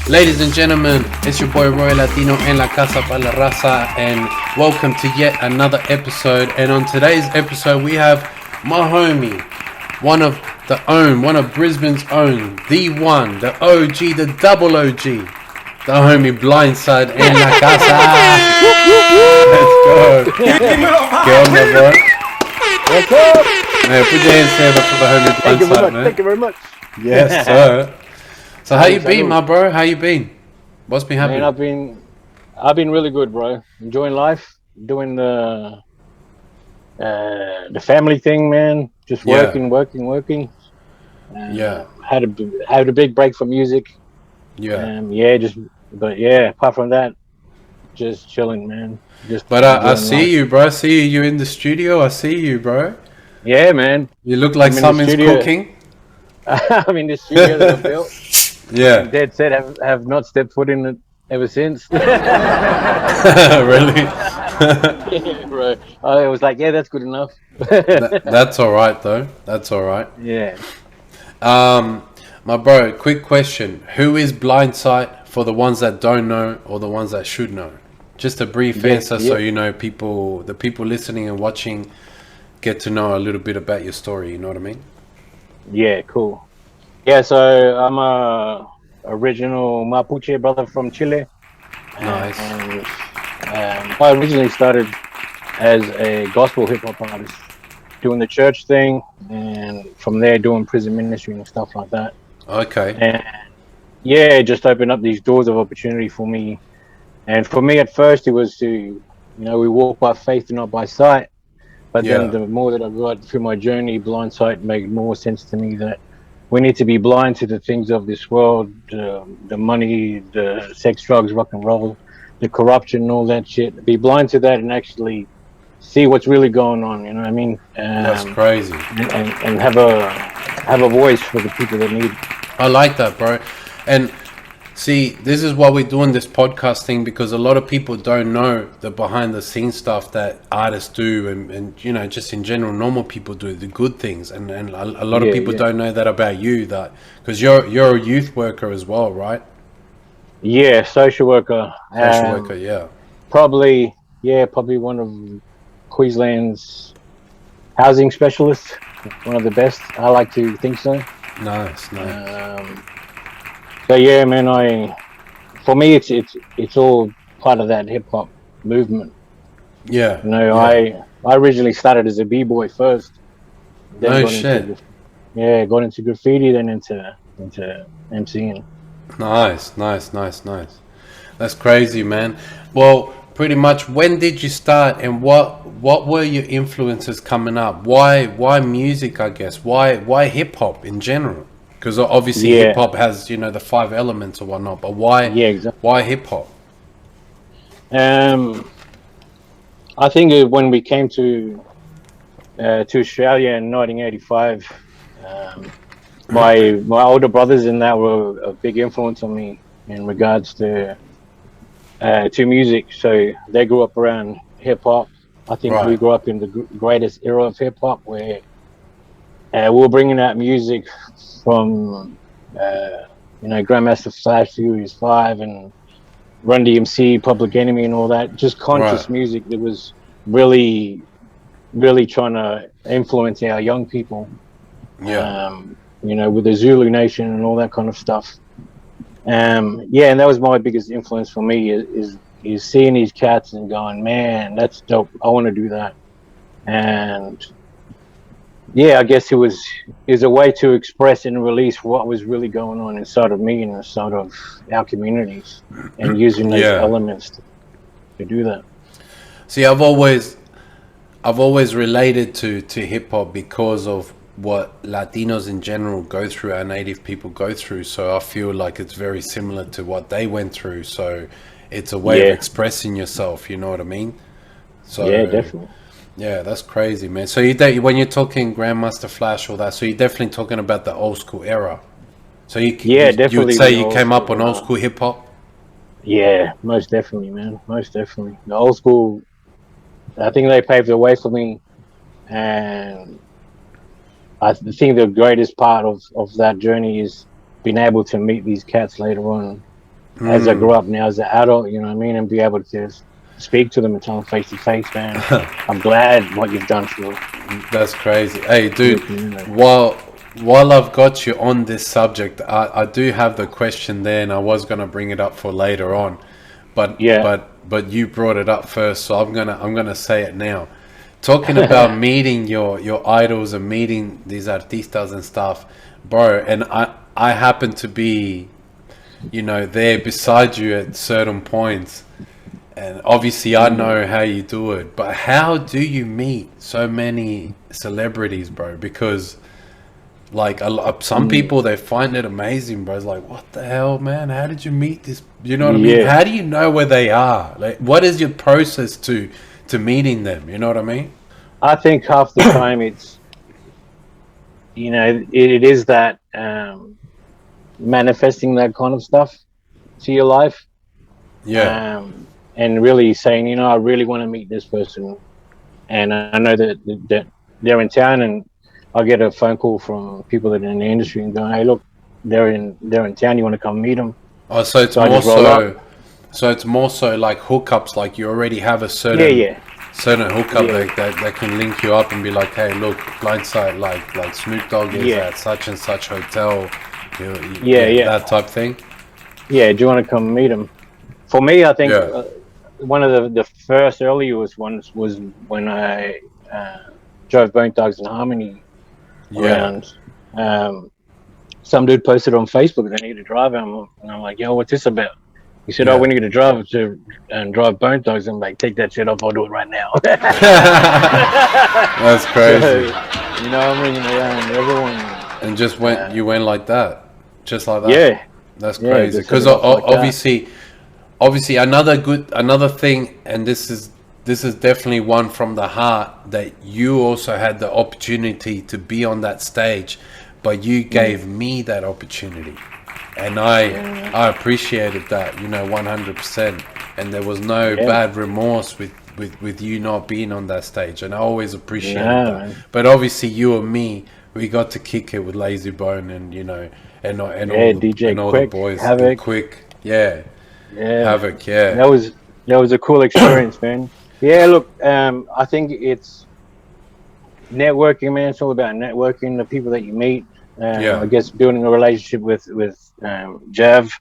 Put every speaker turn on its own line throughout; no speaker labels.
Ladies and gentlemen, it's your boy Roy Latino en la Casa para la Raza, and welcome to yet another episode. And on today's episode, we have my homie, one of Brisbane's own, the one, the OG, the double OG, the homie BlINDSIGHT en la Casa. Let's go. Get on there, bro.
What's up?
Man, put your hands together for the homie BlINDSIGHT, man.
Thank you very much.
Yes, sir. So how you been, my bro? How you been? What's been happening?
Man, I've been really good, bro. Enjoying life, doing the family thing, man. Just working. Had a big break from music. Apart from that, just chilling, man.
I see you, bro. I see you in the studio. I see you, bro.
Yeah, man.
You look like something's cooking.
I'm in the studio that I built.
Yeah.
Dead set, have not stepped foot in it ever since.
Really?
Yeah, bro. I was like, yeah, that's good enough.
That's all right, though. That's all right.
Yeah.
My bro, quick question. Who is BlINDSIGHT for the ones that don't know or the ones that should know? Just a brief answer so you know the people listening and watching get to know a little bit about your story, you know what I mean?
Yeah, cool. Yeah, so I'm a original Mapuche brother from Chile.
Nice.
I originally started as a gospel hip hop artist, doing the church thing, and from there doing prison ministry and stuff like that.
Okay.
And yeah, it just opened up these doors of opportunity for me. And for me, at first, it was to, we walk by faith and not by sight. But then the more that I got through my journey, BlINDSIGHT made more sense to me that we need to be blind to the things of this world, the money, the sex, drugs, rock and roll, the corruption, and all that shit. Be blind to that and actually see what's really going on. You know what I mean?
That's crazy.
And have a voice for the people that need it.
I like that, bro. And see, this is why we're doing this podcast thing, because a lot of people don't know the behind the scenes stuff that artists do and just in general normal people do, the good things, and a lot of people don't know that about you, that because you're a youth worker as well, right?
Yeah, social worker. Probably one of Queensland's housing specialists, one of the best. I like to think so. Nice. So yeah, man, for me, it's all part of that hip hop movement.
Yeah.
I originally started as a b-boy first. Then got into graffiti, then into MCing.
Nice. That's crazy, man. Well, pretty much, when did you start, and what were your influences coming up? Why music, I guess? Why hip hop in general? Because obviously hip hop has, the 5 elements or whatnot, but why? Yeah, exactly. Why hip hop?
I think when we came to Australia in 1985, my older brothers in that were a big influence on me in regards to music. So they grew up around hip hop. I think we grew up in the greatest era of hip hop, where we were bringing out music from Grandmaster Flash, Furious 5, and Run DMC, Public Enemy, and all that. Just conscious music that was really, really trying to influence our young people. Yeah. With the Zulu Nation and all that kind of stuff. And that was my biggest influence for me is seeing these cats and going, man, that's dope. I want to do that. And I guess it was a way to express and release what was really going on inside of me and inside of our communities, and using those elements to do that.
See, I've always related to hip hop because of what Latinos in general go through, our native people go through. So I feel like it's very similar to what they went through. So it's a way of expressing yourself. You know what I mean? So
yeah, definitely.
Yeah, that's crazy, man. So when you're talking Grandmaster Flash, all that, so you're definitely talking about the old school era. So you would say you came up on old school hip hop?
Yeah, most definitely, man. Most definitely. The old school, I think they paved the way for me, and I think the greatest part of that journey is being able to meet these cats later on as I grow up now as an adult, you know what I mean, and be able to speak to them and tell them face to face, man, I'm glad what you've done for.
That's crazy. Hey, dude,
the community.
while I've got you on this subject, I do have the question there, and I was gonna bring it up for later on, but
Yeah.
but you brought it up first, so I'm gonna say it now. Talking about meeting your idols and meeting these artistas and stuff, bro, and I happen to be, there beside you at certain points. And obviously, I know how you do it, but how do you meet so many celebrities, bro? Because, like, some people, they find it amazing, bro. It's like, what the hell, man? How did you meet this? You know what I mean?
Yeah.
How do you know where they are? Like, what is your process to meeting them? You know what I mean?
I think half the time it's, it is that manifesting that kind of stuff to your life.
Yeah.
And really saying, I really want to meet this person, and I know that they're in town, and I'll get a phone call from people that are in the industry and going, hey, look, they're in town. You want to come meet them?
Oh, so it's
I
more
just roll up.
so it's more so like hookups. Like you already have a
Yeah.
certain hookup
Yeah.
that can link you up and be like, hey, look, BlINDSIGHT, like Snoop Dogg is
Yeah.
at such and such hotel.
Yeah.
That type thing.
Yeah. Do you want to come meet them? For me, I think
Yeah.
one of the first earliest ones was when I drove Bone Thugs and Harmony
Yeah.
around. Some dude posted on Facebook that I need a driver, and I'm like, yo, what's this about? He said, oh,
Yeah.
we need a driver to drive Bone Thugs. I'm like, take that shit off, I'll do it right now.
That's crazy.
So, I'm ringing around everyone.
And just you went like that, just like that.
Yeah.
That's
Yeah,
crazy.
just hit
Because
it off like that.
obviously another thing, and this is definitely one from the heart, that you also had the opportunity to be on that stage, but you gave me that opportunity, and I appreciated that, 100%, and there was no bad remorse with you not being on that stage, and I always appreciated that.
Man.
But obviously you and me, we got to kick it with Lazy Bone, and and all
DJ
and all the
Quick,
boys and
Havoc.
Quick, yeah.
Yeah.
Havoc, yeah.
That was a cool experience, man. Yeah, look, I think it's networking, man. It's all about networking, the people that you meet. I guess building a relationship with Jav,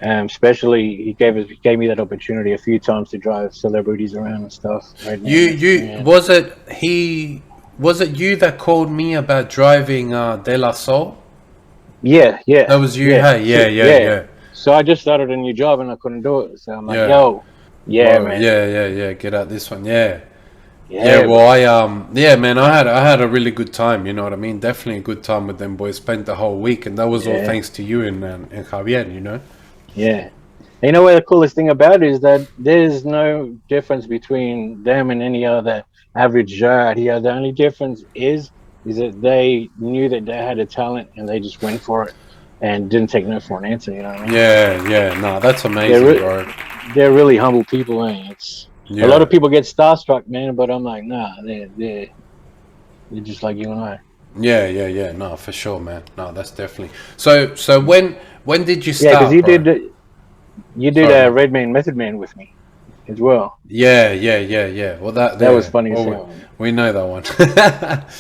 especially he gave me that opportunity a few times to drive celebrities around and stuff. Right now.
You was it you that called me about driving De La Soul?
Yeah.
That was you,
Yeah.
hey? Yeah.
So I just started a new job and I couldn't do it. So I'm like,
Yeah.
yo,
Whoa,
man.
Yeah. Get out this one, yeah.
Yeah,
Well, man, I had a really good time. You know what I mean? Definitely a good time with them boys. Spent the whole week, and that was all thanks to you and Javier.
Yeah. You know what the coolest thing about it is that there's no difference between them and any other average Joe out here. The only difference is that they knew that they had a talent and they just went for it and didn't take no for an answer. You know what I mean?
Yeah. No, that's amazing, bro.
They're really humble people, and a lot of people get starstruck, man. But I'm like, nah, they're just like you and I.
Yeah. No, for sure, man. No, that's definitely. So when did you start?
Yeah, because
bro?
you did a Redman Method Man with me as well.
Yeah. Well, that
was funny as hell.
We know that one.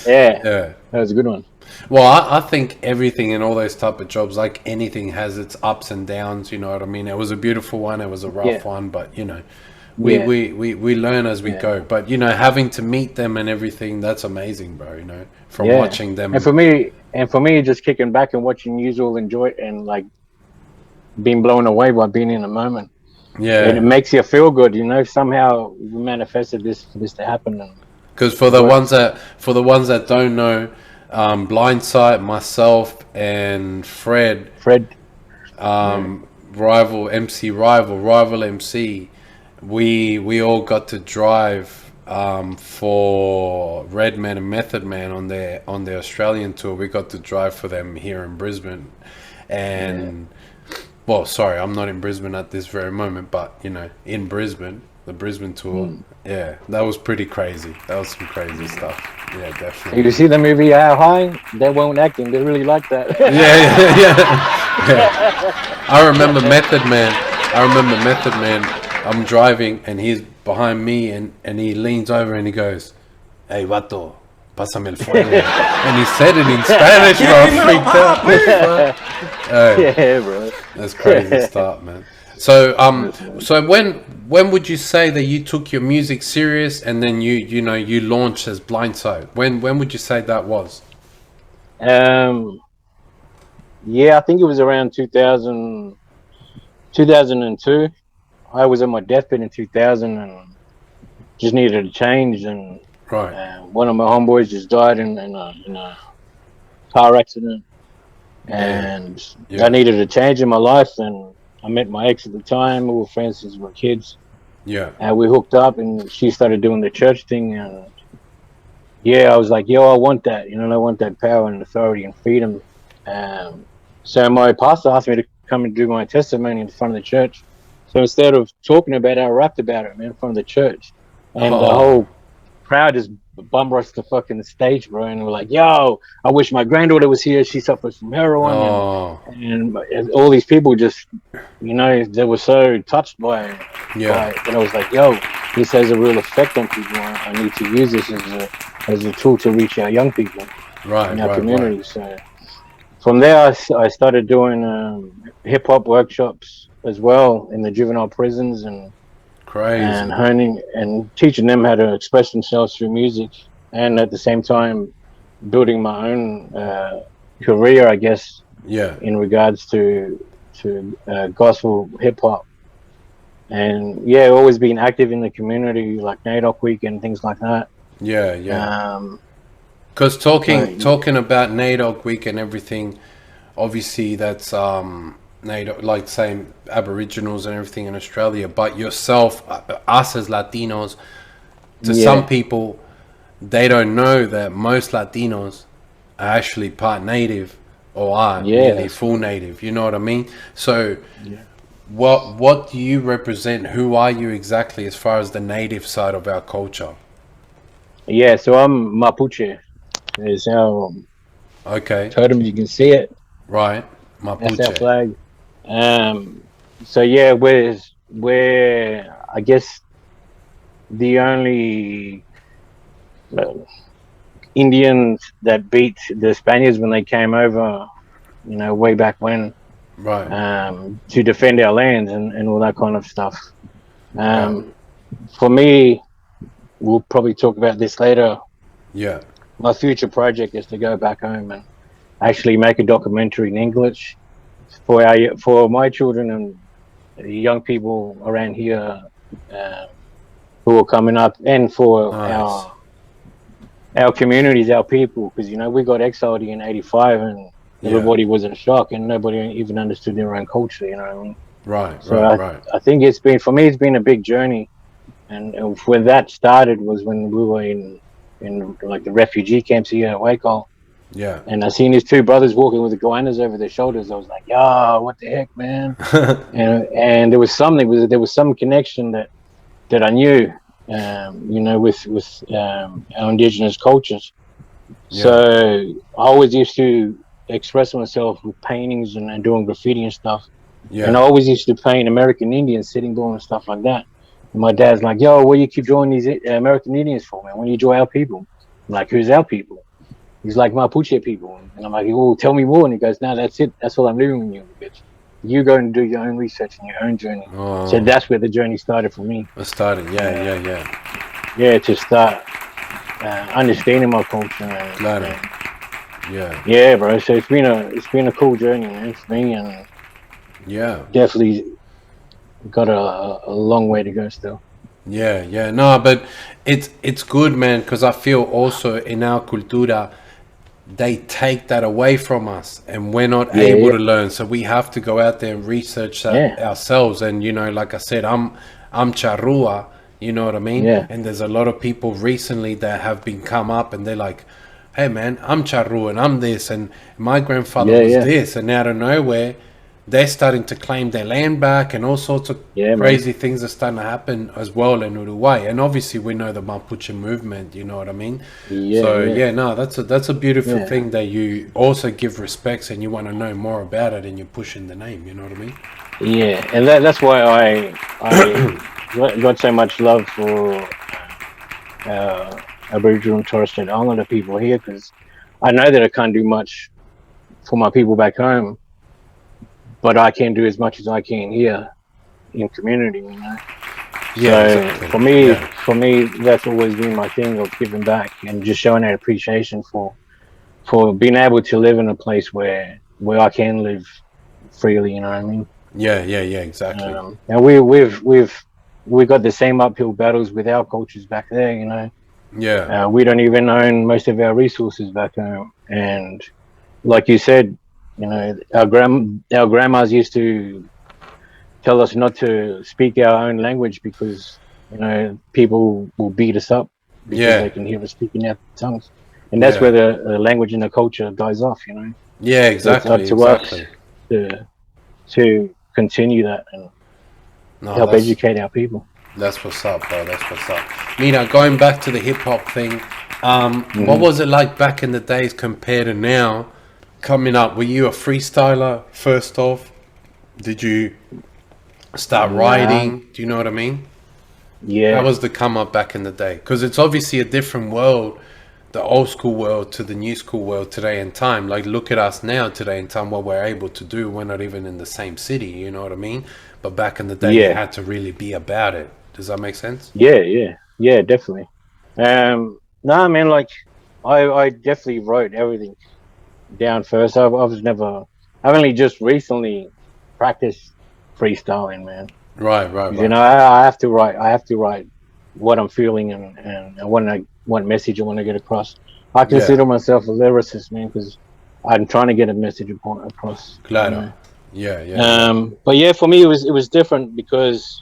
Yeah, that was a good one.
Well, I think everything in all those type of jobs, like anything, has its ups and downs. You know what I mean? It was a beautiful one. It was a rough one, but we learn as we go. But having to meet them and everything, that's amazing, bro. From watching them.
And for me, just kicking back and watching you all enjoy it and like being blown away by being in the moment.
Yeah,
and it makes you feel good. Somehow we manifested this for this to happen.
Because for the ones that don't know, BlINDSIGHT, myself and Fred, rival MC, we all got to drive for Redman and Method Man on their Australian tour. We got to drive for them here in Brisbane, and well, sorry, I'm not in Brisbane at this very moment, but in Brisbane, the Brisbane tour. Yeah, that was pretty crazy. That was some crazy stuff. Yeah, definitely.
You see the movie How High? They weren't acting. They really like that.
Yeah. I remember Method Man. I'm driving and he's behind me and he leans over and he goes, "Hey, vato, pásame el fuego." And he said it in Spanish, bro. I freaked out.
Yeah, bro.
That's crazy stuff, man. So so when would you say that you took your music serious and then you launched as BlINDSIGHT? When would you say that was?
Yeah, I think it was around 2002. I was on my deathbed in 2000 and just needed a change. And
Right.
one of my homeboys just died in a car accident, and I needed a change in my life. And I met my ex at the time. We were friends since we were kids.
Yeah.
And we hooked up, and she started doing the church thing. And yeah, I was like, yo, I want that. I want that power and authority and freedom. So my pastor asked me to come and do my testimony in front of the church. So instead of talking about it, I rapped about it, man, in front of the church. And the whole crowd just bum rushed the fucking stage, bro. And we're like, yo, I wish my granddaughter was here. She suffers from heroin. And all these people just, they were so touched by it. And I was like, yo, this has a real effect on people. I need to use this as a tool to reach our young people in our community.
Right.
So from there, I started doing hip hop workshops as well in the juvenile prisons and honing and teaching them how to express themselves through music, and at the same time building my own career, I guess. In regards to gospel hip hop, and always being active in the community, like NAIDOC Week and things like that.
Because talking about NAIDOC Week and everything, obviously that's NAIDOC, like same Aboriginals and everything in Australia, but yourself, us as Latinos, to some people, they don't know that most Latinos are actually part native or are nearly full native. You know what I mean? So what do you represent? Who are you exactly as far as the native side of our culture?
So I'm Mapuche. It's our totem. You can see it.
Right. Mapuche.
That's our flag. So we're I guess the only Indians that beat the Spaniards when they came over, way back when.
Right.
To defend our lands and all that kind of stuff. For me, we'll probably talk about this later. My future project is to go back home and actually make a documentary in English for my children and young people around here who are coming up, and for our communities, our people, because we got exiled in '85 and everybody was in shock and nobody even understood their own culture. You know what I mean?
Right.
I think it's been a big journey, and when that started was when we were in like the refugee camps here at Waco. And I seen these two brothers walking with the goannas over their shoulders. I was like, yo, what the heck, man? and there was some connection that I knew, with our indigenous cultures. So I always used to express myself with paintings and doing graffiti and stuff. And I always used to paint American Indians, Sitting Bull and stuff like that. And my dad's like, yo, what do you keep drawing these American Indians for, man? When you draw our people? I'm like, who's our people? He's like, Mapuche people. And I'm like, oh, tell me more. And he goes, no, that's it. That's all I'm leaving with you, bitch. You go and do your own research and your own journey. So that's where the journey started for me.
It started,
to start understanding my culture. Bro. So it's been a cool journey, man, for me, and definitely got a long way to go still.
No, but it's good, man, because I feel also in our cultura they take that away from us and we're not able to learn, so we have to go out there and research that ourselves. And like I said, I'm Charrua, you know what I mean? And there's a lot of people recently that have been come up and they're like, hey man, I'm Charrua and I'm this and my grandfather was this, and out of nowhere they're starting to claim their land back, and all sorts of crazy things are starting to happen as well in Uruguay. And obviously, we know the Mapuche movement. You know what I mean? No, that's a beautiful thing that you also give respects and you want to know more about it, and you're pushing the name. You know what I mean?
Yeah, and that's why I got so much love for Aboriginal and Torres Strait Islander people here, because I know that I can't do much for my people back home, but I can do as much as I can here in community, you know.
Yeah,
so
exactly.
for me, that's always been my thing of giving back and just showing that appreciation for being able to live in a place where I can live freely. You know what I mean?
Yeah, exactly.
And we got the same uphill battles with our cultures back there. You know?
Yeah.
We don't even own most of our resources back home, and like you said, you know, our grandmas used to tell us not to speak our own language because, you know, people will beat us up because they can hear us speaking our tongues, and that's where the language and the culture dies off. You know.
Yeah, exactly.
So it's up to us to continue that and help educate our people.
That's what's up, bro. That's what's up. Nina, going back to the hip hop thing, what was it like back in the days compared to now? Coming up, were you a freestyler first off? Did you start writing? Do you know what I mean?
Yeah.
How was the come up back in the day? Because it's obviously a different world, the old school world to the new school world today in time. Like, look at us now today in time, what we're able to do. We're not even in the same city, you know what I mean? But back in the day, you had to really be about it. Does that make sense?
Yeah, definitely. No, man, like I definitely wrote everything down first. I've only just recently practiced freestyling, man.
Right.
You know, I have to write what I'm feeling and what message I want to get across. I consider myself a lyricist, man, because I'm trying to get a message across.
Claro.
You know?
Yeah.
But yeah, for me it was different because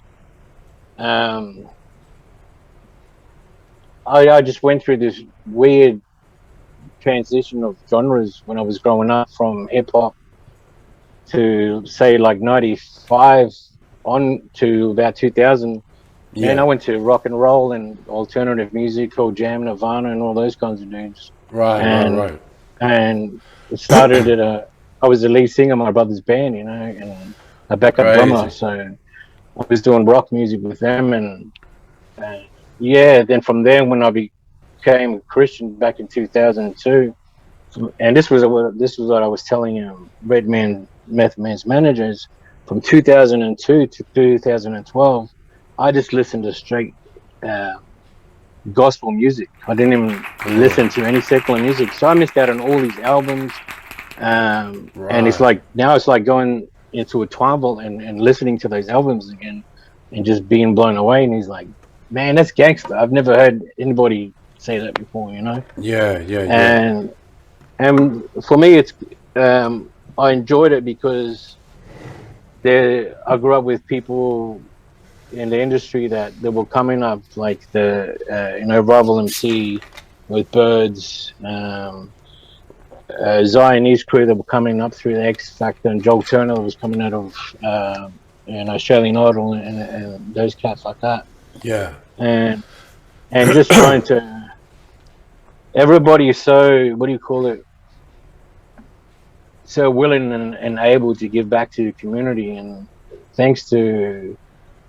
I just went through this weird transition of genres when I was growing up, from hip hop to say like 95 on to about 2000. Man, I went to rock and roll and alternative music called Jam, Nirvana, and all those kinds of dudes.
Right.
And it started I was the lead singer of my brother's band, you know, and a backup drummer. So I was doing rock music with them, and then from there, when I became a Christian back in 2002, and this was what I was telling Meth Man's managers, from 2002 to 2012, I just listened to straight gospel music. I didn't even listen to any secular music, so I missed out on all these albums. And it's like now it's like going into a time vault and listening to those albums again and just being blown away. And he's like, man, that's gangster. I've never heard anybody say that before, you know?
Yeah.
And for me, it's I enjoyed it because I grew up with people in the industry that were coming up, like the Rival MC with Birds, Zionese crew that were coming up through the X Factor, and Joel Turner was coming out of Australian Idol, and those cats like that.
Yeah.
And just trying to, everybody is so, what do you call it, so willing and able to give back to the community. And thanks to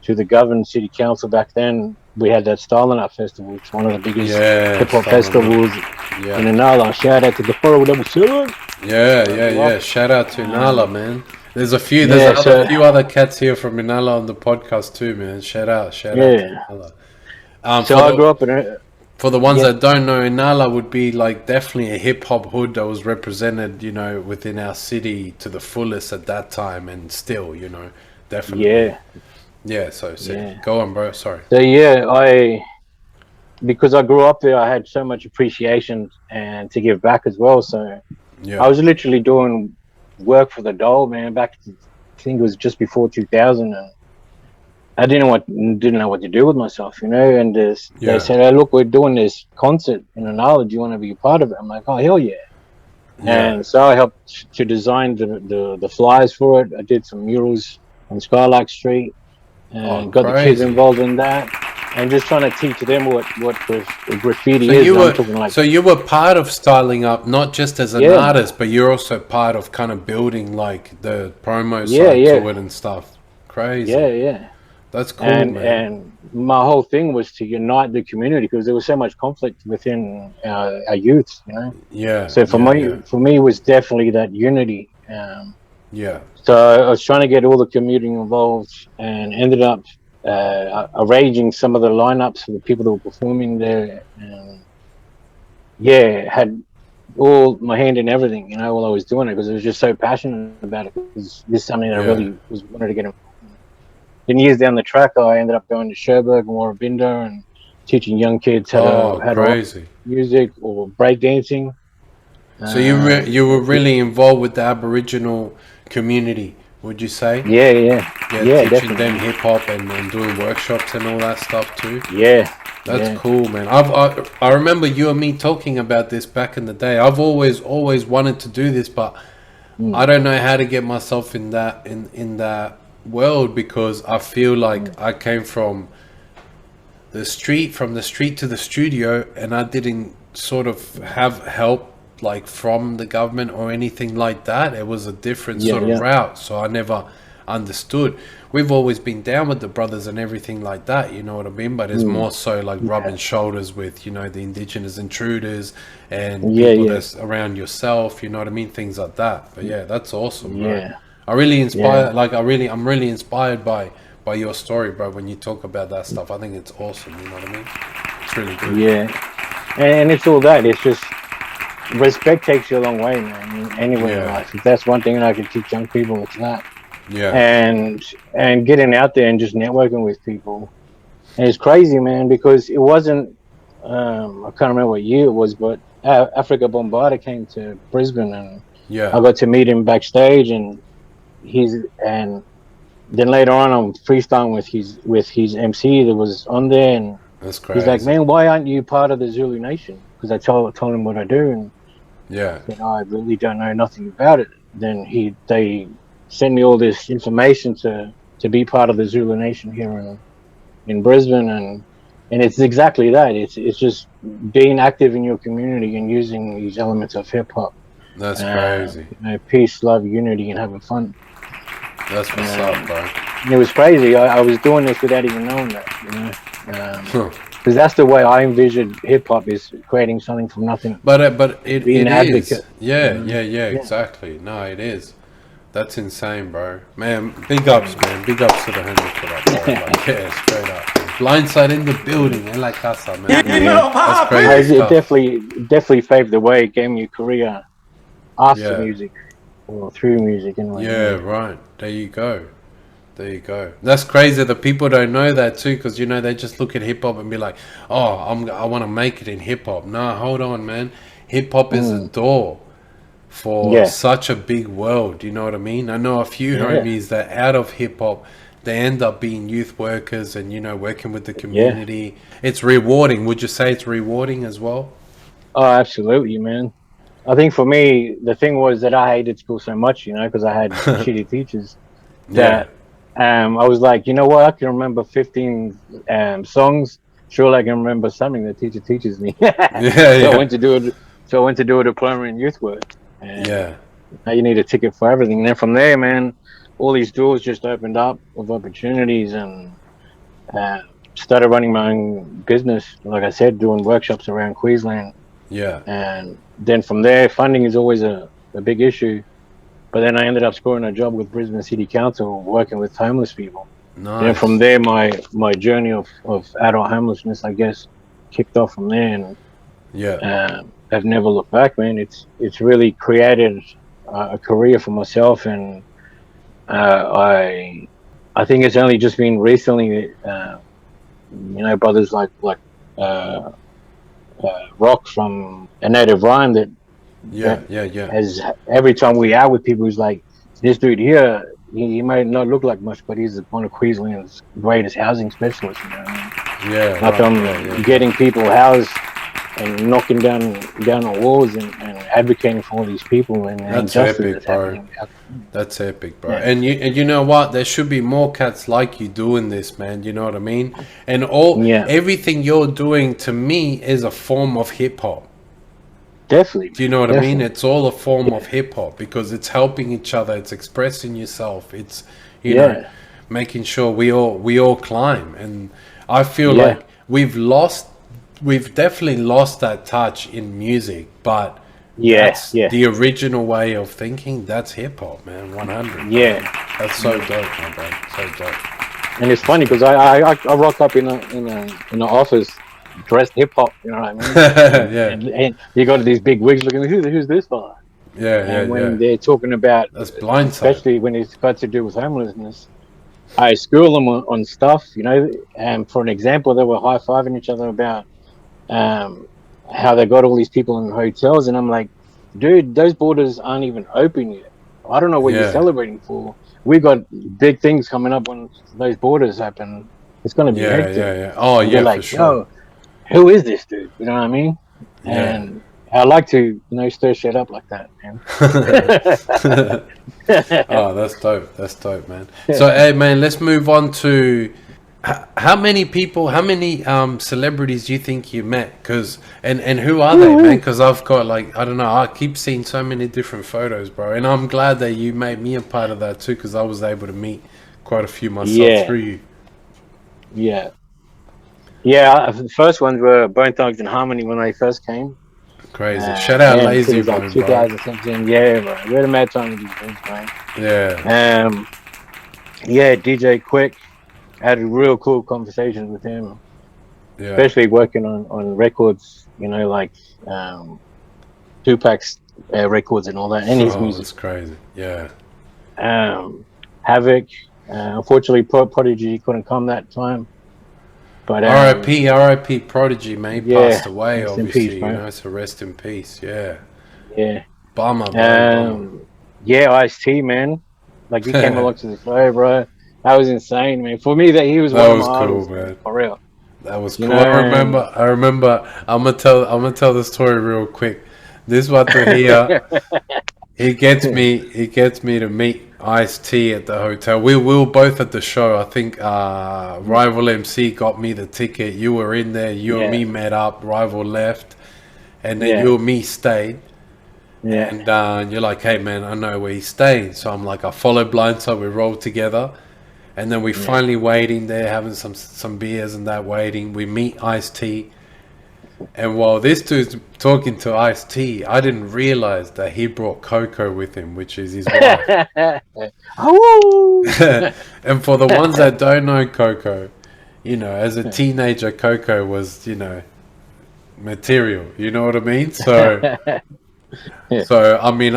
the Govan City Council back then, we had that Starlight Art Festival, which is one of the biggest hip hop festivals in Inala. Shout out to the 477.
Yeah. Shout out to Inala, man. There's a few other cats here from Inala on the podcast too, man. Shout out to Inala.
So I grew up in
for the ones that don't know, Inala would be like definitely a hip hop hood that was represented, you know, within our city to the fullest at that time, and still, you know, definitely. So go on, bro. Sorry.
So because I grew up there, I had so much appreciation and to give back as well. So I was literally doing work for the dole, man, back I think it was just before 2000, and I didn't know what to do with myself, you know. And they said, "Hey, look, we're doing this concert in Inala. Do you want to be a part of it?" I'm like, "Oh, hell yeah!"
Yeah.
And so I helped to design the flyers for it. I did some murals on Skylark Street
Oh,
and got the kids
crazy.
involved in that, and just trying to teach them what
So
graffiti is.
you
I'm
were
talking like,
so you were part of styling up, not just as an
yeah, man.
artist, but you're also part of kind of building like the promo
Yeah,
side to
yeah,
it and stuff. Crazy.
yeah, yeah.
That's cool,
And
man.
my whole thing was to unite the community because there was so much conflict within our youth, you know.
Yeah,
So
yeah, yeah,
for me, it was definitely that unity.
yeah.
So I was trying to get all the community involved, and ended up arranging some of the lineups for the people that were performing there. And yeah, had all my hand in everything, you know, while I was doing it because I was just so passionate about it. Because this is something that I
Yeah.
really was wanted to get involved in. Then years down the track, I ended up going to Sherbrooke and Warrabinda and teaching young kids
Oh,
how to write
crazy.
music or breakdancing.
So you were really involved with the Aboriginal community, would you say?
Yeah, yeah,
Yeah,
yeah,
teaching
definitely,
them
man.
hip hop and doing workshops and all that stuff too.
Yeah,
That's
yeah.
cool, man. I remember you and me talking about this back in the day. I've always wanted to do this, but I
Mm,
don't know how to get myself in that world because I feel
mm.
like I came from the street to the studio, and I didn't sort of have help like from the government or anything like that. It was a different
Yeah,
sort of
yeah.
route, so I never understood. We've always been down with the brothers and everything like that, you know what I mean? But it's
Mm,
more so like
yeah,
rubbing shoulders with, you know, the indigenous intruders and
yeah,
people
yeah,
that's around yourself, you know what I mean? Things like that. But yeah, that's awesome, bro.
yeah,
I really
yeah,
inspire like I'm really inspired by your story, bro, when you talk about that stuff. I think it's awesome, you know what I mean? It's really good.
yeah. And it's all that. It's just respect takes you a long way, man. Anywhere in
Yeah.
life. If that's one thing that I could teach young people, it's that.
Yeah.
And getting out there and just networking with people. And it's crazy, man, because it wasn't. I can't remember what year it was, but Africa Bombarda came to Brisbane, and
Yeah.
I got to meet him backstage, and he's and then later on, I'm freestyling with his MC that was on there, and
That's
he's like,
crazy.
"Man, why aren't you part of the Zulu Nation?" Because I told him what I do, and I
Yeah.
said, "Oh, I really don't know nothing about it." Then they sent me all this information to be part of the Zulu Nation here in Brisbane, and it's exactly that. It's just being active in your community and using these elements of hip hop,
That's crazy.
you know, peace, love, unity, and having fun.
That's what's up,
Um,
bro.
it was crazy. I was doing this without even knowing that, you know,
Huh.
because that's the way I envisioned hip hop is creating something from nothing,
But
being
it
an
is.
advocate, you
Yeah,
know.
yeah, yeah,
Yeah,
exactly. No, it is. That's insane, bro. Man, big ups, man. Big ups to the homies for that, bro. Like, yeah, straight up. Blindside in the building, in La Casa, man.
yeah.
That's
No,
crazy
it
stuff.
definitely paved the way. It gave me a career after
Yeah.
music or through music, anyway.
Yeah,
Yeah,
right. There you go. There you go. That's crazy that people don't know that too, because you know they just look at hip hop and be like, "Oh, I want to make it in hip hop." Nah, hold on, man. Hip hop is a
mm,
door for
yeah,
such a big world. You know what I mean? I know a few
yeah,
homies that out of hip hop, they end up being youth workers and you know working with the
yeah.
community. It's rewarding. Would you say it's rewarding as well?
Oh, absolutely, man. I think for me, the thing was that I hated school so much, you know, because I had shitty teachers
Yeah.
that I was like, you know what, I can remember 15 songs. Surely I can remember something the teacher teaches me.
Yeah.
so I
Yeah.
went to do it. So I went to do a diploma in youth work, and
Yeah.
now you need a ticket for everything. And then from there, man, all these doors just opened up of opportunities, and uh, started running my own business. Like I said, doing workshops around Queensland,
Yeah.
and then from there, funding is always a big issue. But then I ended up scoring a job with Brisbane City Council working with homeless people. And then from
Nice.
there, my journey of adult homelessness, I guess, kicked off from there, and
Yeah.
I've never looked back, man. It's really created a career for myself, and I think it's only just been recently, you know, brothers uh, Rock from A Native Rhyme that
Yeah. Yeah. Yeah.
has every time we out with people, he's like, this dude here, he might not look like much, but he's one of Queensland's greatest housing specialists. You know what I mean?
Yeah.
Like
Right. Yeah.
I'm
Yeah. Yeah.
getting people housed and knocking down on walls and advocating for all these people and
That's
injustice
epic,
that's
bro.
happening.
That's epic, bro.
Yeah.
And you know what? There should be more cats like you doing this, man. You know what I mean? And everything you're doing to me is a form of hip hop.
Definitely.
Do you know what I mean? It's all a form of hip hop because it's helping each other. It's expressing yourself. It's you know making sure we all climb. And I feel like we've definitely lost that touch in music, but that's the original way of thinking. That's hip hop, man. 100.
Yeah,
that's so dope, my bro. So dope.
And it's funny because I rock up in an office dressed hip hop. You know what I mean? And you got these big wigs looking. Who's this fella? And when they're talking about,
that's BlINDSIGHT,
especially when it's got to do with homelessness, I school them on stuff. You know, and for an example, they were high fiving each other about how they got all these people in hotels, and I'm like, dude, those borders aren't even open yet. I don't know what you're celebrating for. We got big things coming up when those borders happen. It's going to be hectic.
Oh,
and they're like,
for sure.
Yo, who is this dude? You know what I mean? And I like to, stir shit up like that, man.
Oh, that's dope. That's dope, man. So, hey, man, let's move on to how many people, how many celebrities do you think you met? And who are they, man? Because I've got I don't know, I keep seeing so many different photos, bro. And I'm glad that you made me a part of that too, because I was able to meet quite a few myself through you.
Yeah. The first ones were Bone Thugs and Harmony when they first came.
Crazy. Shout out Lazy Bone,
like 2017. Yeah, bro. We had a mad time with these dudes, man. DJ Quick. Had a real cool conversations with him, especially working on records, like Tupac's records and all that, and his music.
That's crazy.
Havoc. Unfortunately, Prodigy couldn't come that time. But
R.I.P. Prodigy, man. He passed away, obviously.
Peace,
so rest in peace. Yeah.
Bummer, bro. Ice-T, man. Like he came along to the show, bro. That was insane, man. For me, he was one of my idols, man. For real.
That was cool. I remember. I'm gonna tell the story real quick. This what to hear. He gets me to meet Ice-T at the hotel. We were both at the show. I think Rival MC got me the ticket. You were in there. You and me met up. Rival left, and then you and me stayed. And you're like, hey man, I know where he's staying. So I'm like, I follow BlINDSIGHT. We rolled together. And then we finally waiting there, having some beers and that waiting. We meet Ice-T. And while this dude's talking to Ice-T, I didn't realize that he brought Coco with him, which is his wife. And for the ones that don't know Coco, as a teenager, Coco was, material. You know what I mean? So, I mean,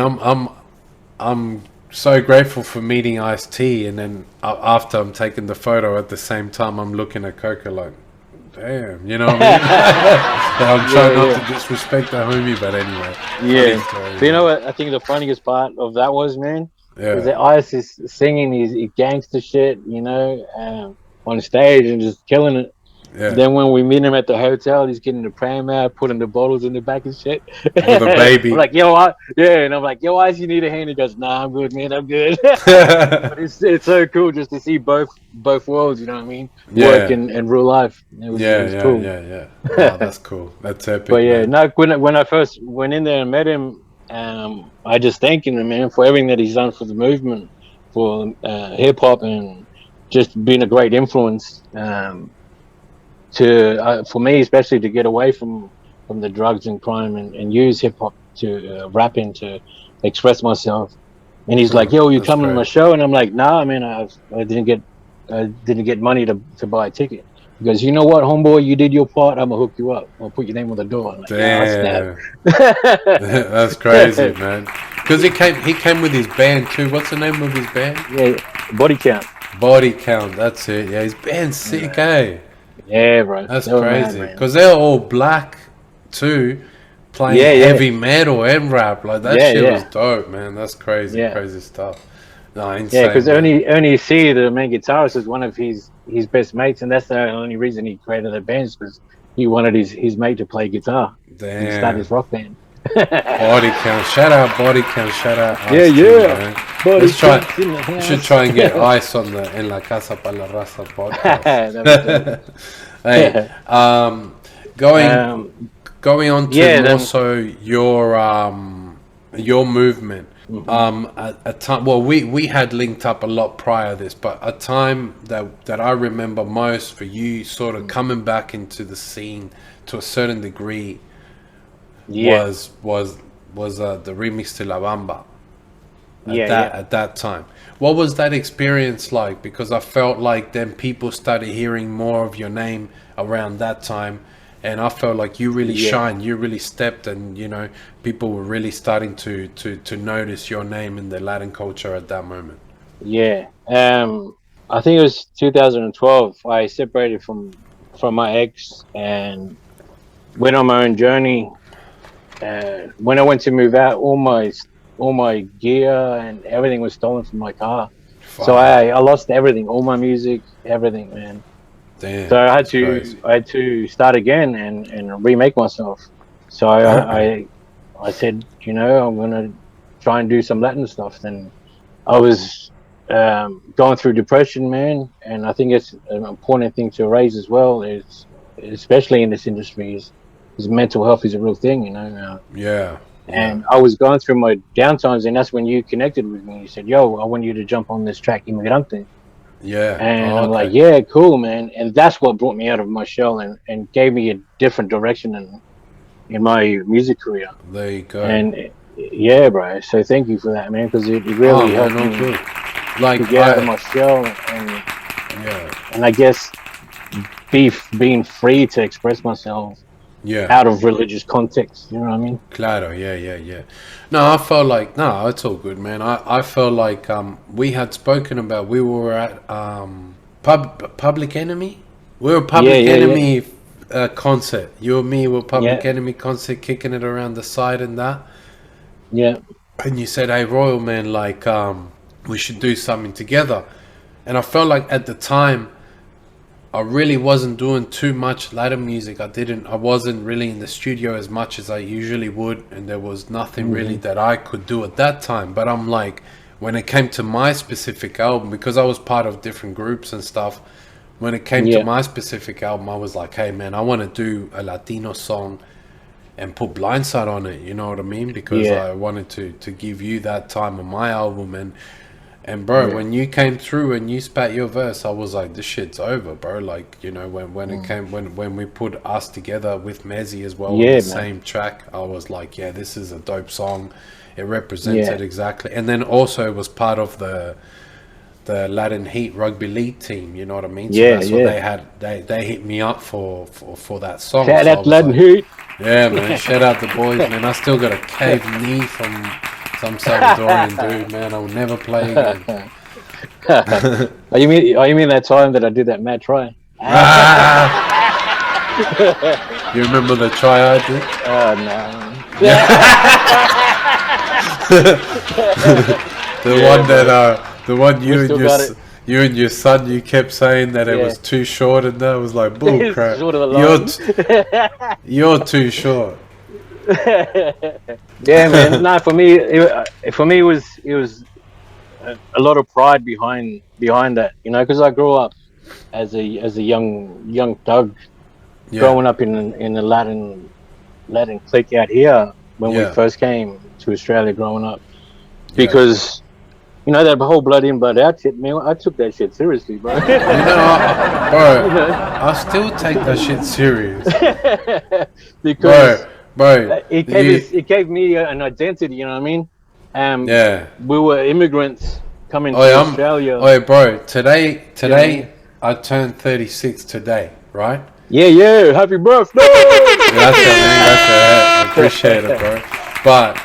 I'm so grateful for meeting Ice-T, and then after I'm taking the photo at the same time, I'm looking at Coco like, damn, you know what I mean? I'm trying not to disrespect the homie, but anyway.
So you know what I think the funniest part of that was, man? Is that Ice is singing his gangster shit, on stage and just killing it. Then when we meet him at the hotel, he's getting the pram out, putting the bottles in the back and shit.
With a baby.
I'm like, and I'm like, Ice, you need a hand? He goes, nah, I'm good, man, I'm good. But it's so cool just to see both worlds, you know what I mean? Work and real life. It was cool.
Oh, that's cool. That's epic.
But when I first went in there and met him, I just thanking him, man, for everything that he's done for the movement, for hip hop, and just being a great influence. For me, especially to get away from the drugs and crime and use hip hop to rap in to express myself. And he's like, "Yo, you coming to my show?" And I'm like, "Nah, man, I didn't get money to buy a ticket." He goes, "You know what, homeboy, you did your part. I'm gonna hook you up. I'll put your name on the door." I'm like,
damn, that's crazy, man. Because he came with his band too. What's the name of his band?
Body Count.
Body Count. That's it. Yeah, his band's sick, eh?
Yeah, bro.
That's crazy. Because they're all black too, playing heavy metal and rap. Like that shit was dope, man. That's crazy, crazy stuff. No, insane.
Yeah, because only C, the main guitarist, is one of his best mates, and that's the only reason he created the band, because he wanted his mate to play guitar. and start
Damn.
this rock band.
Body count. Shout out Body Count. Shout out
Yeah,
Ice T,
yeah.
man.
Body
Let's try.
counts in the
We should
house.
try and get Ice on the En La Casa para la Raza
That'd be dope.
podcast. Hey, going going on to
Yeah,
more
then.
so your movement. A time. Well, we had linked up a lot prior to this, but a time that I remember most for you, sort of coming back into the scene to a certain degree,
Yeah,
was the remix to La Bamba
yeah.
at that time. What was that experience like? Because I felt like then people started hearing more of your name around that time, and I felt like you really
Yeah.
shined, you really stepped, and people were really starting to notice your name in the Latin culture at that moment.
Yeah. I think it was 2012. I separated from my ex and went on my own journey. When I went to move out, all my gear and everything was stolen from my car. So
Fuck,
I lost everything, all my music, everything, man. So
damn, that's crazy.
I had to start again and remake myself. So I said, I'm gonna try and do some Latin stuff. Then I was going through depression, man, and I think it's an important thing to raise as well. Is especially in this industry is mental health is a real thing,
Yeah, yeah,
And I was going through my downtimes, and that's when you connected with me. You said, "Yo, I want you to jump on this track, Immigrante."
yeah.
And
Oh,
I'm like,
okay.
"Yeah, cool, man." And that's what brought me out of my shell and gave me a different direction in my music career.
There you go.
And yeah, bro. So thank you for that, man, because it
Oh
really
man,
helped
all
me
good. Like
to get out of my shell
yeah,
and I guess being free to express myself
yeah.
out of religious context. You know what I mean?
Claro, yeah, yeah, yeah. No, I felt like no, it's all good, man. I felt like we had spoken about we were at Public Enemy. We were
Yeah,
Public
yeah, yeah,
Enemy concert. You and me were Public
yeah,
Enemy concert, kicking it around the side and that.
yeah.
And you said, "Hey, Royal man, like we should do something together." And I felt like at the time I really wasn't doing too much Latin music. I wasn't really in the studio as much as I usually would, and there was nothing really
Hmm.
that I could do at that time. But I'm like, when it came to my specific album, because I was part of different groups and stuff, when it came to
Yeah,
my specific album, I was like, hey man, I want to do a Latino song and put Blindside on it, you know what I mean? Because
yeah,
I wanted to give you that time on my album. And bro,
yeah.
when you came through and you spat your verse, I was like, this shit's over, bro. Like, when it
Mm.
came when we put us together with Mezzy as well on the
Yeah, man.
same track, I was like, yeah, this is a dope song. It represents
Yeah,
it exactly. And then also it was part of the Latin Heat rugby league team, you know what I mean? So
yeah,
that's what
yeah.
they had. They hit me up for that song.
Shout
So I
out
was
Latin
like,
Heat.
yeah, man. Shout out the boys, man. I still got a caved knee from some Salvadorian dude, man. I will never play again.
You mean that time that I did that mad try?
Ah! You remember the try I did?
Oh no.
The
Yeah,
one
bro.
the one
We still got it.
you and your son, you kept saying that it
Yeah.
was too short, and that was like bull
It's
crap.
short of a
You're
line.
you're too short.
Yeah, man. No, for me, it was a lot of pride behind that, because I grew up as a young thug,
Yeah,
growing up in the Latin clique out here when we
yeah,
first came to Australia, growing up,
yeah.
because that whole blood in, blood out shit, man. I took that shit seriously, bro.
Bro,
you know,
I still take that shit serious, bro,
because
bro. You,
it gave me an identity. You know what I mean?
yeah.
We were immigrants coming
Oh,
to
yeah,
Australia.
oh, yeah, bro.
You know what I mean?
Today, I turned 36 today, right?
Yeah, yeah. Happy birthday!
That's it, man. That's it. I appreciate it, bro. But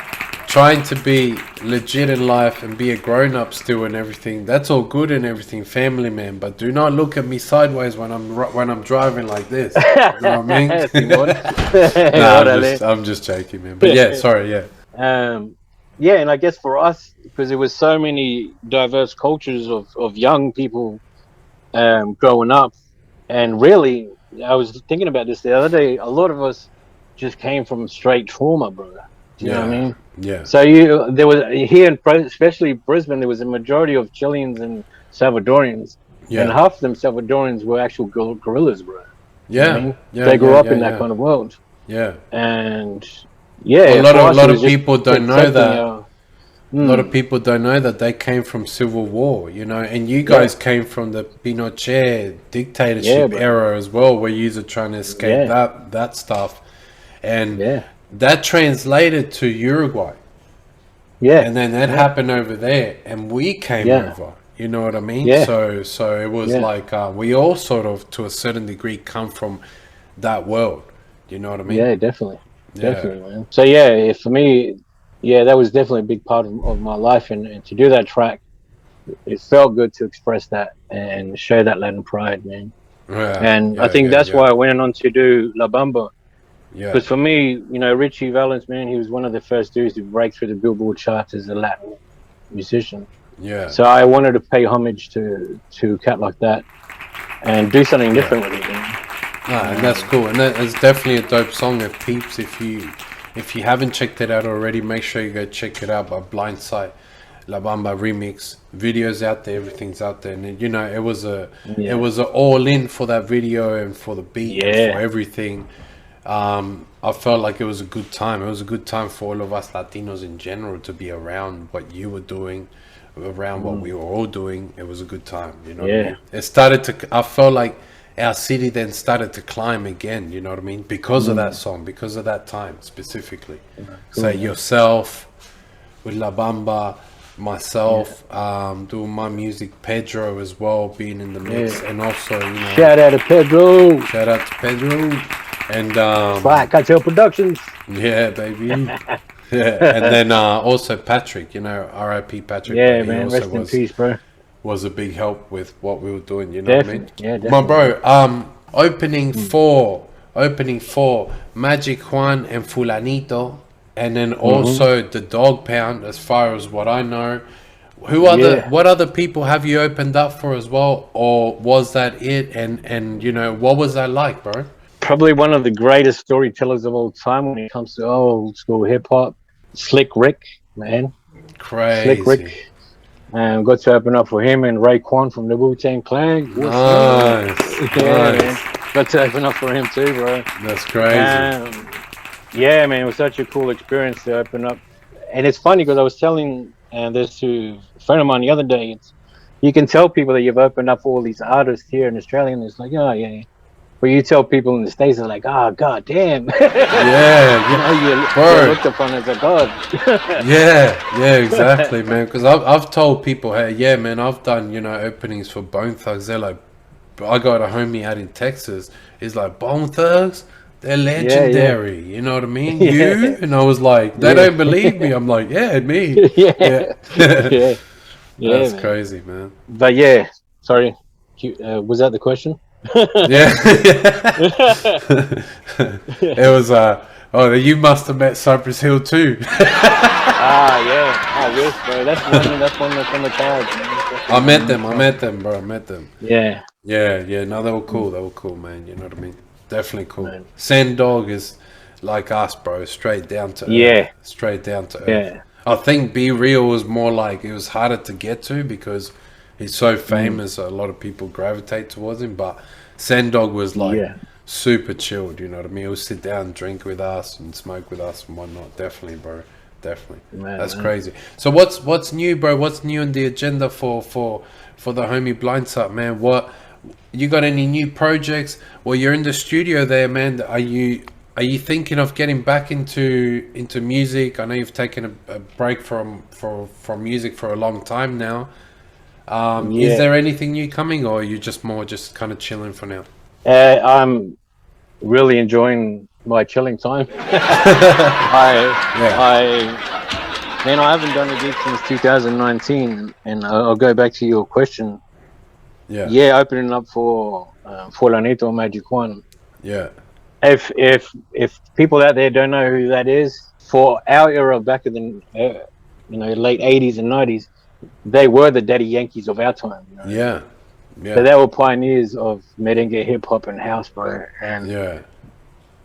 trying to be legit in life and be a grown up still and everything, that's all good and everything, family man. But do not look at me sideways when I'm driving like this. You know what I mean?
Simón.
Nah,
Órale.
I'm just joking, man. But yeah, sorry, yeah,
Yeah, and I guess for us, because there was so many diverse cultures of young people growing up, and really, I was thinking about this the other day. A lot of us just came from straight trauma, bro. Do you know what I mean?
Yeah.
So there was here in especially Brisbane, there was a majority of Chileans and Salvadorians, and half of them Salvadorians were actual guerrillas, bro. You know what I mean? They grew up in that kind of world.
Yeah.
And
well,
for
a
us,
lot
it
of
was just
people don't know
protecting
that.
our.
A lot of people don't know that they came from civil war, you know, and you guys came from the Pinochet dictatorship era as well, where you were trying to escape that stuff, and that translated to Uruguay.
Yeah,
and then that happened over there, and we came over. You know what I mean?
Yeah.
So it was like we all sort of, to a certain degree, come from that world. You know what I mean?
Yeah, definitely, definitely, man. So for me, that was definitely a big part of my life, and to do that track, it felt good to express that and show that Latin pride, man. And I think that's why I went on to do La Bamba. Because for me, you know, Richie Valens, man, he was one of the first dudes to break through the Billboard charts as a Latin musician.
Yeah.
So I wanted to pay homage to a cat like that and do something different with it, man.
And that's cool, and that is definitely a dope song. If peeps, if you haven't checked it out already, make sure you go check it out by BlINDSIGHT, La Bamba remix. Videos out there, everything's out there, and you know it was a all in for that video and for the beat and for everything. I felt like it was a good time. It was a good time for all of us Latinos in general to be around what you were doing, around what we were all doing. It was a good time, you know what I mean? It started to, I felt like our city then started to climb again, you know what I mean? Because of that song, because of that time specifically. So yourself, with La Bamba, myself, doing my music, Pedro as well, being in the mix, and also, you know,
shout out to Pedro.
Shout out to Pedro. And
Black Cartel Productions.
Yeah, baby. And then also Patrick, you know, R.I.P. Patrick.
Yeah, man, rest in peace, bro.
Was a big help with what we were doing, you know what I mean?
Yeah, definitely.
My bro, opening for Magic Juan and Fulanito, and then also the Dog Pound, as far as what I know. What other people have you opened up for as well, or was that it? And you know, what was that like, bro?
Probably one of the greatest storytellers of all time when it comes to old school hip hop. Slick Rick, man.
Crazy.
Slick Rick. And got to open up for him and Raekwon from the Wu-Tang Clan.
Nice.
Man. Got to open up for him too, bro.
That's crazy.
Yeah, man, it was such a cool experience to open up. And it's funny because I was telling this to a friend of mine the other day. You can tell people that you've opened up for all these artists here in Australia, and it's like, oh, yeah. But you tell people in the States, they're like, oh, god damn. You're looked upon as a god.
yeah, exactly, man. Because I've told people, hey, yeah, man, I've done, you know, openings for Bone Thugs. They're like, I got a homie out in Texas. He's like, Bone Thugs? They're legendary. You know what I mean? You? And I was like, they don't believe me. I'm like, yeah, me. That's crazy, man.
But sorry. Was that the question?
It was you must have met Cypress Hill too.
I wish, bro. That's one that's on the cards.
I met them, bro.
Yeah.
No, they were cool, man. You know what I mean? Definitely cool. Man. Sand Dog is like us, bro. Straight down to earth. Straight down to earth. I think Be Real was more like, it was harder to get to because he's so famous. A lot of people gravitate towards him. But Sand Dog was like super chilled. You know what I mean? He would sit down and drink with us and smoke with us and whatnot. Definitely, bro. Definitely. That's crazy. So what's new, bro? What's new in the agenda for the homie BlINDSIGHT, man? What you got, any new projects? Well, you're in the studio there, man. Are you thinking of getting back into music? I know you've taken a break from music for a long time now. Is there anything new coming, or are you just kind of chilling for now?
I'm really enjoying my chilling time. I haven't done a gig since 2019, and I'll go back to your question. Opening up for Fulanito Magic Juan. If people out there don't know who that is, for our era back in the late 80s and 90s, they were the Daddy Yankees of our time. You know? So they were pioneers of merengue, hip hop, and house, bro. And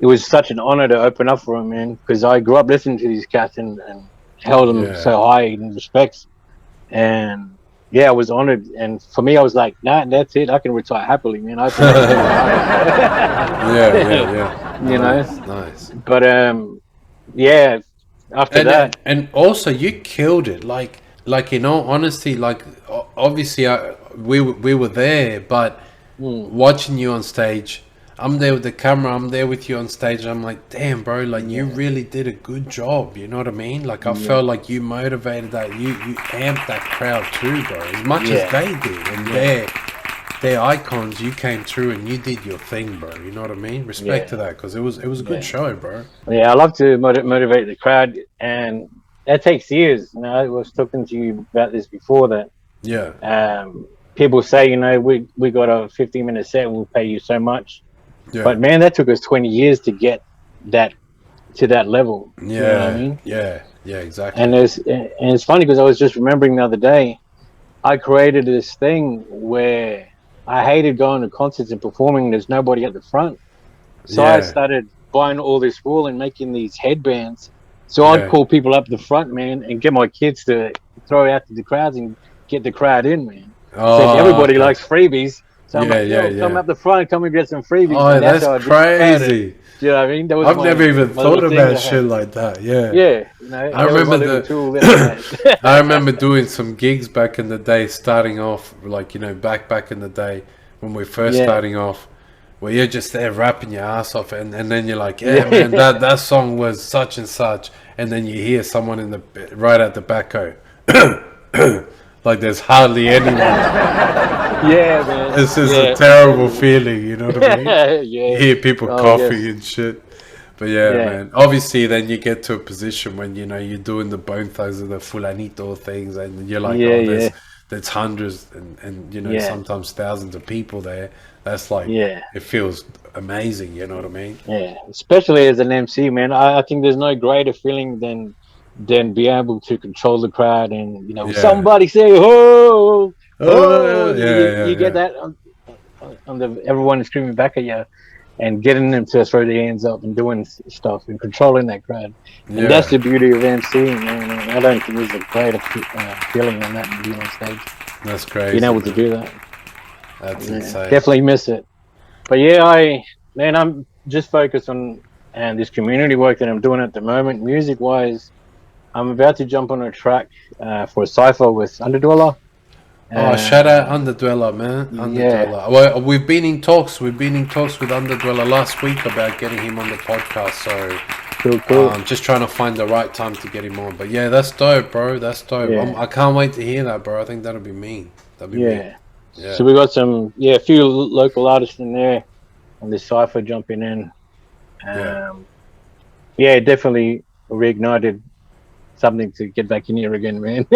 it was such an honor to open up for him, man, because I grew up listening to these cats and held them so high in respect. And yeah, I was honored. And for me, I was like, nah, that's it. I can retire happily, man. I think I can do
Yeah.
you
Nice,
know.
nice.
But yeah, after that,
And also you killed it. Like in all honesty, like obviously we were there, but watching you on stage, I'm there with the camera, I'm there with you on stage, and I'm like, damn, bro, like you really did a good job. You know what I mean? Like I felt like you motivated that, you amped that crowd too, bro, as much as they did, and they're icons. You came through and you did your thing, bro. You know what I mean? Respect to that, because it was a good show, bro.
Yeah, I love to motivate the crowd, and that takes years. You know, I was talking to you about this before that. People say, you know, we got a 15-minute set, we'll pay you so much. But man, that took us 20 years to get that to that level. You know what I mean?
Yeah, exactly.
And it's funny because I was just remembering the other day, I created this thing where I hated going to concerts and performing. There's nobody at the front. So I started buying all this wool and making these headbands. So I'd call people up the front, man, and get my kids to throw out to the crowds and get the crowd in, man. So everybody likes freebies. So I'm like, yo, come up the front, come and get some freebies.
Oh, and that's crazy.
Do you know what I mean? That was
I've never even thought about shit like that. Yeah.
You know,
I remember I remember doing some gigs back in the day, starting off, like, you know, back in the day when we're first starting off, where you're just there rapping your ass off, and then you're like, man, that song was such and such, and then you hear someone in the right at the back go, like there's hardly anyone.
Man.
This is a terrible feeling, you know what I mean? You hear people coughing and shit. But man, obviously then you get to a position when, you know, you're doing the Bone Thugs and the Fulanito things, and you're like, there's hundreds and you know, sometimes thousands of people there. That's like, it feels amazing, you know what I mean?
Yeah, especially as an MC, man. I think there's no greater feeling than be able to control the crowd and, you know, somebody say, oh, you get that on the everyone screaming back at you, and getting them to throw their hands up and doing stuff and controlling that crowd. And that's the beauty of MCing, man. I don't think there's a greater feeling than that, being on stage.
That's crazy.
Being able to do that.
That's insane.
Definitely miss it. But I'm just focused on this community work that I'm doing at the moment. Music wise, I'm about to jump on a track for a cypher with Underdweller.
Shout out Underdweller, man. Underdweller. Well, we've been in talks with Underdweller last week about getting him on the podcast. So
cool.
Just trying to find the right time to get him on. But yeah, that's dope, bro. That's dope. I can't wait to hear that, bro. I think that'll be mean. That'll be mean. Yeah.
So we got a few local artists in there on this cypher jumping in. It definitely reignited something to get back in here again, man.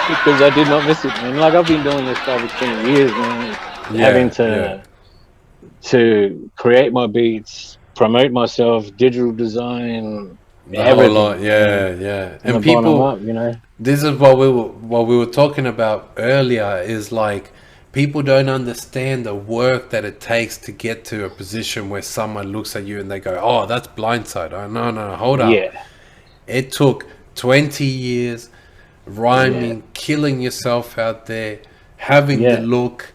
Because I did not miss it, man. Like, I've been doing this for over 20 years, man. Having to create my beats, promote myself, digital design, everything.
Whole lot. And people,
up, you know.
This is what we were talking about earlier, is like, people don't understand the work that it takes to get to a position where someone looks at you and they go, oh, that's BlINDSIGHT. Oh, no, hold up. It took 20 years rhyming, killing yourself out there, having the look,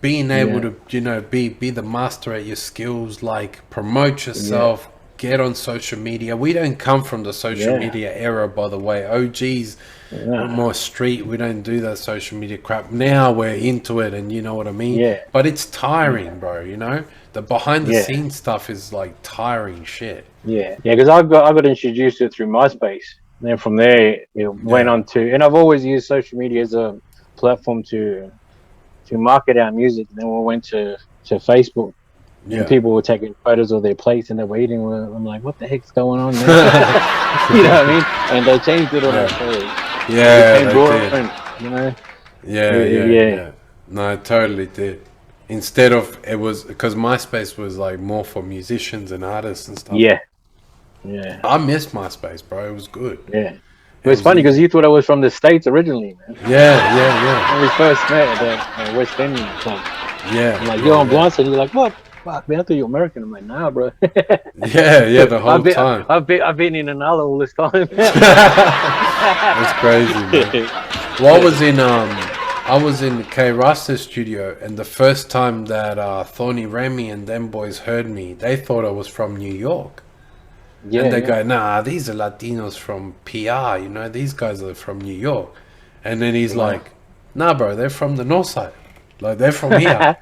being able to, you know, be the master at your skills, like promote yourself, get on social media. We don't come from the social media era, by the way. OGs, we're more street. We don't do that social media crap. Now we're into it, and you know what I mean? But it's tiring, bro, you know? The behind the scenes stuff is like tiring shit.
Because I got introduced to it through MySpace. And then from there, it went on to, and I've always used social media as a platform to market our music. And then we went to Facebook. And people were taking photos of their plates and they were eating. I'm like, what the heck's going on, man? You know what I mean? And they changed it on our story.
They did.
You know?
Yeah. No, it totally did. Instead of, it was, because MySpace was like more for musicians and artists and stuff. I miss MySpace, bro. It was good.
It was funny because you thought I was from the States originally, man. When we first met at the West End club. I'm like, you're on BlINDSIGHT. You're like, what? fuck, man, I thought you were American. I'm like, nah, bro.
Yeah, the whole time.
I've been in another all this time.
That's crazy, man. Well, I was in K Rasta's studio, and the first time that Thorny Remy and them boys heard me, they thought I was from New York.
Yeah,
And they go, nah, these are Latinos from PR, you know, these guys are from New York. And then he's like, nah, bro, they're from the north side. Like, they're from here.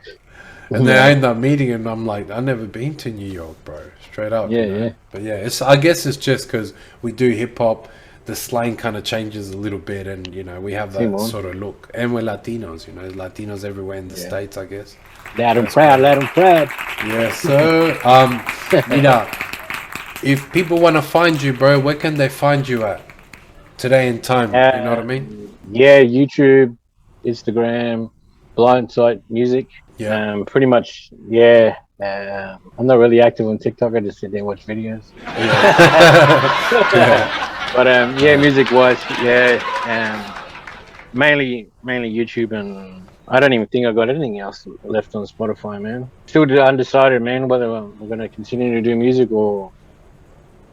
And then I end up meeting him, and I'm like, I've never been to New York, bro. Straight up.
Yeah,
you know?
yeah.
But yeah, I guess it's just because we do hip hop, the slang kind of changes a little bit, and, you know, we have that sort of look. And we're Latinos, you know, Latinos everywhere in the States, I guess.
Let them proud.
Yeah, so, you know, if people want to find you, bro, where can they find you at today in time? You know what I mean?
Yeah, YouTube, Instagram, BlINDSIGHT Music.
Yeah.
Pretty much, yeah. I'm not really active on TikTok. I just sit there and watch videos.
Yeah.
But yeah, music-wise, yeah. Mainly YouTube, and I don't even think I got anything else left on Spotify, man. Still undecided, man, whether I'm gonna continue to do music or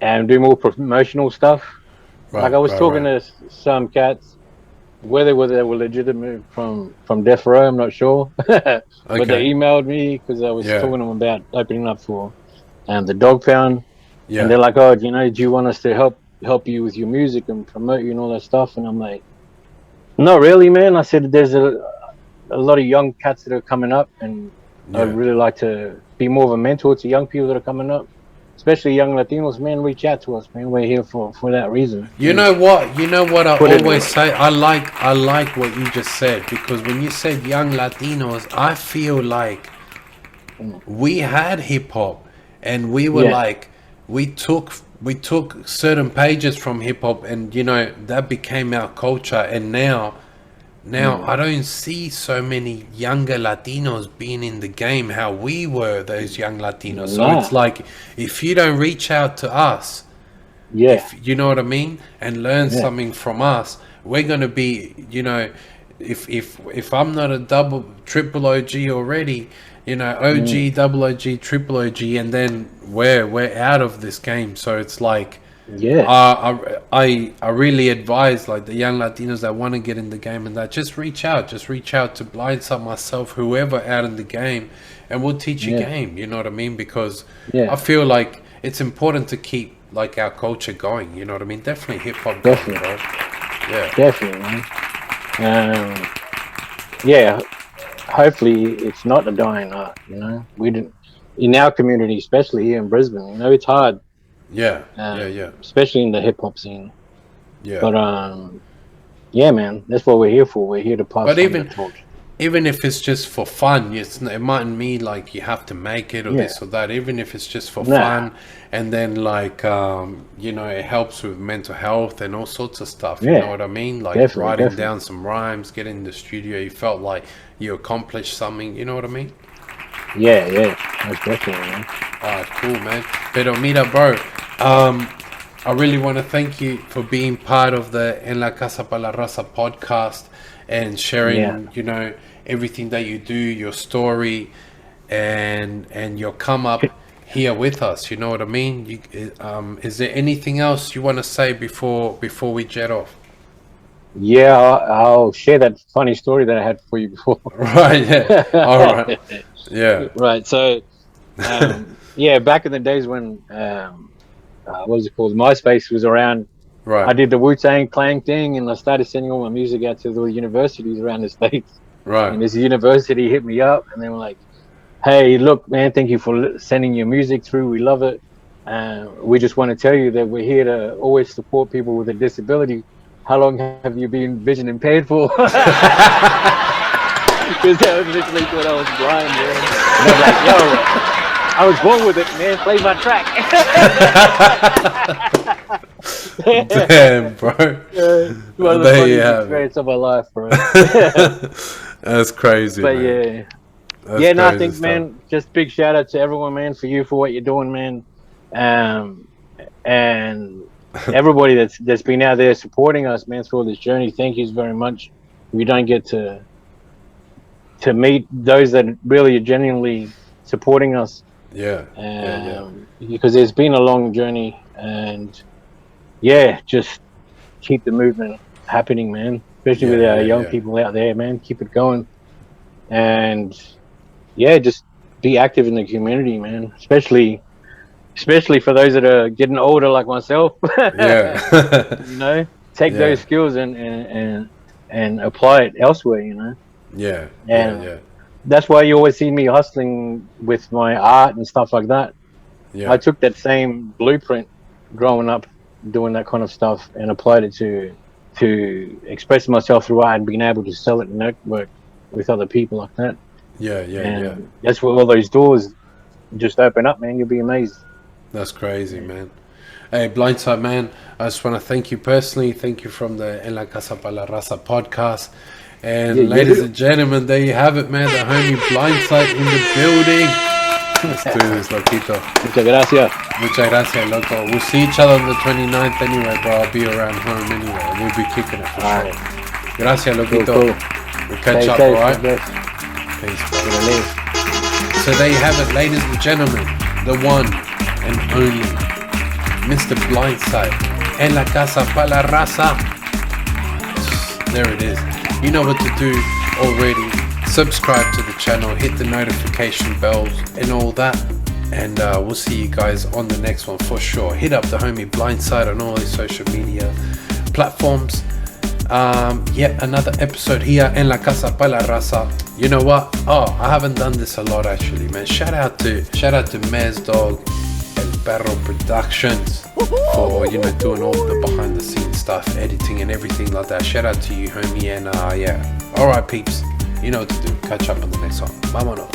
do more promotional stuff. Like I was talking to some cats, whether they were legitimate from Death Row, I'm not sure. But they emailed me because I was talking to them about opening up for the Dog Pound. Yeah. And they're like, oh, you know, do you want us to help you with your music and promote you and all that stuff? And I'm like, not really, man. I said there's a lot of young cats that are coming up, and I'd really like to be more of a mentor to young people that are coming up. Especially young Latinos, man, reach out to us, man. We're here for that reason.
You know what I always say? I like what you just said, because when you said young Latinos, I feel like we had hip hop, and we were like, we took certain pages from hip hop, and you know that became our culture. And now I don't see so many younger Latinos being in the game how we were those young Latinos. So it's like, if you don't reach out to us, if, you know what I mean, and learn something from us, we're gonna be, you know, if I'm not a triple OG already, you know, OG, double OG, triple OG, and then we're out of this game. So it's like, I really advise like the young Latinos that want to get in the game, and that just reach out to BlINDSIGHT, myself, whoever out in the game, and we'll teach you game. You know what I mean? Because I feel like it's important to keep like our culture going. You know what I mean? Definitely hip hop.
Definitely,
bro. Yeah,
definitely, man. Yeah. Hopefully, it's not a dying art. You know, we didn't in our community, especially here in Brisbane. You know, it's hard.
Yeah.
Especially in the hip hop scene.
Yeah.
But yeah, man, that's what we're here for. We're here to pass on the torch.
Even if it's just for fun, it mightn't mean like you have to make it or this or that. Even if it's just for fun, and then like you know, it helps with mental health and all sorts of stuff. You know what I mean? Like writing down some rhymes, getting in the studio, you felt like you accomplished something. You know what I mean?
Yeah, most definitely, man.
Alright, cool, man. Pero mira, bro, I really want to thank you for being part of the En la Casa Pa La Raza podcast and sharing, you know, everything that you do, your story, and your come up here with us. You know what I mean? Is there anything else you want to say before we jet off?
Yeah, I'll share that funny story that I had for you before.
Right. Yeah. All right. Yeah.
Right. So, yeah, back in the days when what was it called? MySpace was around.
Right.
I did the Wu-Tang Clan thing, and I started sending all my music out to the universities around the States.
Right.
And this university hit me up, and they were like, "Hey, look, man, thank you for sending your music through. We love it. We just want to tell you that we're here to always support people with a disability. How long have you been vision impaired for?" Because that was literally when I was blind, man. And I was like, "Yo, I was born with it, man. Play my track."
Damn, bro.
One of the funniest experience of my life, bro.
That's crazy.
But
man.
No, I think, man, just big shout out to everyone, man, for what you're doing, man, and everybody that's been out there supporting us, man, through this journey. Thank you very much. We don't get to meet those that really are genuinely supporting us.
Yeah.
Because there's been a long journey, and just keep the movement happening, man. Especially with our young people out there, man. Keep it going, and just be active in the community, man. Especially for those that are getting older, like myself. You know, take those skills and apply it elsewhere. You know.
Yeah.
That's why you always see me hustling with my art and stuff like that. I took that same blueprint growing up, doing that kind of stuff, and applied it to express myself through art and being able to sell it and network with other people like that.
Yeah.
That's where all those doors just open up, man. You'll be amazed.
That's crazy, man. Hey, BlINDSIGHT, man, I just want to thank you personally. Thank you from the En La Casa Pa La Raza podcast. And ladies and gentlemen, there you have it, man. The homie BlINDSIGHT in the building. Let's do this, loquito. Muchas gracias, loco. We'll see each other on the 29th anyway, bro. I'll be around home anyway. We'll be kicking it for sure. Gracias, loquito.
Cool.
We'll catch up, alright? Peace, bro. So there you have it, ladies and gentlemen. The one and only Mr. BlINDSIGHT. En La Casa Pa La Raza. There it is. You know what to do already. Subscribe to the channel, hit the notification bells and all that, and we'll see you guys on the next one for sure. Hit up the homie BlINDSIGHT on all his social media platforms. Yet another episode here in La Casa Pa La Raza. You know what? I haven't done this a lot actually, man. Shout out to Mez Dog, El Perro Productions for doing all the behind the scenes stuff, editing and everything like that. Shout out to you, homie, and alright, peeps. You know what to do. Catch up on the next one. Vámonos.